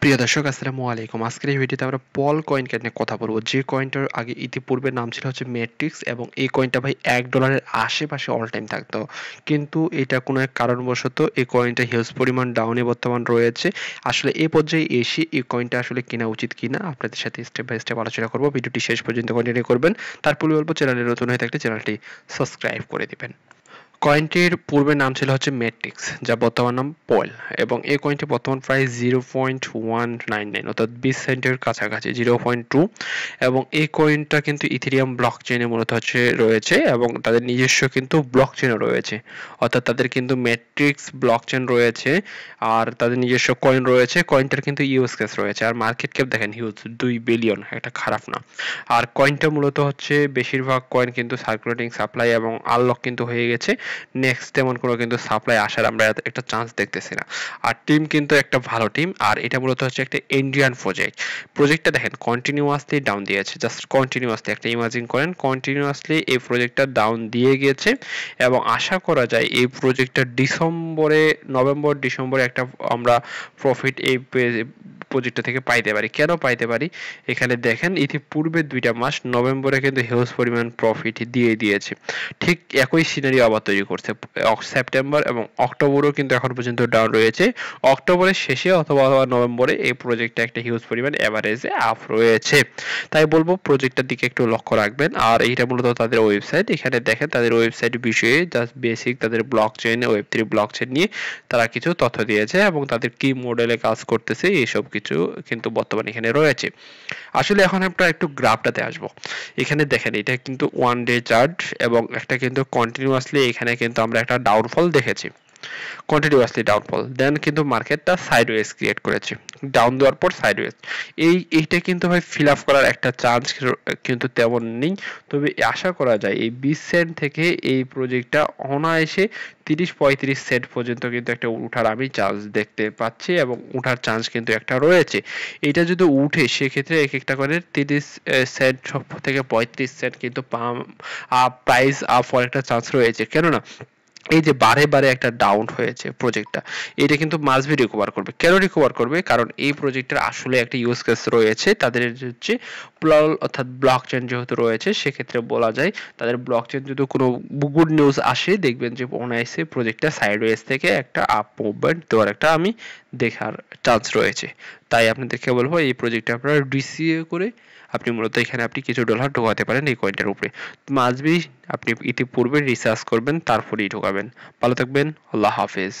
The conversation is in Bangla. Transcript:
প্রিয় দর্শক আসসালামু আলাইকুম। আজকের এই ভিডিওতে আমরা পল কয়েনকে নিয়ে কথা বলবো, যে কয়েনটার আগে ইতিপূর্বে নাম ছিল হচ্ছে ম্যাট্রিক্স, এবং এই কয়েনটা ভাই $1 আশেপাশে অল টাইম থাকতো, কিন্তু এটা কোনো এক কারণবশত এই কয়েনটা হিউজ পরিমাণ ডাউনে বর্তমান রয়েছে। আসলে এই পর্যায়ে এসে এই কয়েনটা আসলে কেনা উচিত কিনা আপনাদের সাথে স্টেপ বাই স্টেপ আলোচনা করবো। ভিডিওটি শেষ পর্যন্ত কন্টিনিউ করবেন। তারপরে বলবো, চ্যানেলে নতুন হয়ে থাকলে চ্যানেলটি সাবস্ক্রাইব করে দিবেন। কয়েনটির পূর্বে নাম ছিল হচ্ছে ম্যাট্রিক্স, যা বর্তমান নাম পয়েল, এবং এই কয়েনটির বর্তমান প্রাইস 0.199 অর্থাৎ 20 সেন্টের কাছাকাছি, 0.2। এবং এই কয়েনটা কিন্তু ইথেরিয়াম ব্লক চেইনে মূলত হচ্ছে রয়েছে, এবং তাদের নিজস্ব কিন্তু ব্লক চেইনও রয়েছে, অর্থাৎ তাদের কিন্তু ম্যাট্রিক্স ব্লক চেইন রয়েছে আর তাদের নিজস্ব কয়েন রয়েছে। কয়েনটার কিন্তু ইউএস কেস রয়েছে, আর মার্কেট ক্যাপ দেখেন হিউজ, 2 বিলিয়ন, এটা খারাপ না। আর কয়েনটা মূলত হচ্ছে বেশিরভাগ কয়েন কিন্তু সার্কুলেটিং সাপ্লাই এবং আনলক কিন্তু হয়ে গেছে। নেক্সট তেমন কোনো কিন্তু সাপ্লাই আসার আমরা একটা চান্স দেখতেছি না। আর টিম কিন্তু একটা ভালো টিম, আর এটা মূলত হচ্ছে একটা ইন্ডিয়ান প্রজেক্টটা দেখেন কন্টিনিউয়াসলি ডাউন দিয়েছে, জাস্ট কন্টিনিউয়াসলি একটা ইমাজিন করেন, কন্টিনিউয়াসলি এই প্রজেক্টটা ডাউন দিয়ে গিয়েছে। এবং আশা করা যায় এই প্রজেক্টটা নভেম্বর ডিসেম্বরে একটা আমরা প্রফিট এই প্রজেক্টটা থেকে পাইতে পারি। কেন পাইতে পারি? এখানে দেখেন ইতিপূর্বে 2টা মাস নভেম্বরে কিন্তু হিউজ পরিমাণ প্রফিট দিয়ে দিয়েছে। ঠিক একই সিনারিও আবার তৈরি করছে সেপ্টেম্বর এবং অক্টোবরও, কিন্তু এখন পর্যন্ত ডাউন রয়েছে। অক্টোবরের শেষে অথবা নভেম্বরে এই প্রজেক্টটা একটা হিউজ পরিমাণ এভারেজে আপ রয়েছে। তাই বলবো প্রজেক্টটার দিকে একটু লক্ষ্য রাখবেন। আর এইটা মূলত তাদের ওয়েবসাইট, এখানে দেখেন তাদের ওয়েবসাইট বিষয়ে জাস্ট বেসিক তাদের ব্লক চেইন, ওয়েব3 ব্লক চেইন নিয়ে তারা কিছু তথ্য দিয়েছে, এবং তাদের কি মডেলে কাজ করতেছে এইসব কিছু কিন্তু বর্তমানে এখানে রয়েছে। আসলে এখন আমরা একটু গ্রাফটাতে আসবো। এখানে দেখেন এটা কিন্তু 1 ডে চার্ট, এবং একটা কিন্তু কন্টিনিউয়াসলি এখানে কিন্তু আমরা একটা ডাউনফল দেখেছি, কন্টিনিউয়াসলি ডাউনফল, দেন কিন্তু মার্কেটটা সাইডওয়েজ ক্রিয়েট করেছে, ডাউন দেওয়ার পর সাইডওয়েজ। এইটা কিন্তু ভাই ফিল আপ করার একটা চান্স কিন্তু তেমন নেই। তবে আশা করা যায় এই 20 সেন্ট থেকে এই প্রজেক্টটা অনায়াসে 30-35 সেন্ট পর্যন্ত কিন্তু একটা উঠার আমি চান্স দেখতে পাচ্ছি, এবং উঠার চান্স কিন্তু একটা রয়েছে। এটা যদি উঠে সেক্ষেত্রে এক একটা করে 30 সেন্ট থেকে 35 সেন্ট কিন্তু প্রাইস আপ হওয়ার একটা চান্স রয়েছে। কেননা এই যে বারে বারে একটা ডাউন হয়েছে প্রজেক্টটা, এটা কিন্তু মাস্ট বি রিকভার করবে। কেন রিকভার করবে? কারণ এই প্রজেক্টের আসলে একটা ইউজ কেস রয়েছে, তাদের হচ্ছে প্লল অর্থাৎ ব্লক চেইন যেহেতু রয়েছে, সেক্ষেত্রে বলা যায় তাদের ব্লক চেইন যদি কোনো গুড নিউজ আসে, দেখবেন যে অনায়াসে প্রজেক্টটা সাইডওয়েজ থেকে একটা আপ মুভমেন্ট দেওয়ার একটা আমি দেখার চান্স রয়েছে। তাই আপনাদেরকে বলবো এই প্রজেক্টটা আপনারা ডিসিএ করে আপনি মূলত এখানে আপনি কিছু ডলার ঢোকাতে পারেন এই কয়েনটার উপরে। মাস্ট বি আপনি ইতিপূর্বে রিসার্চ করবেন, তারপরেই ঢোকাবেন। ভালো থাকবেন, আল্লাহ হাফেজ।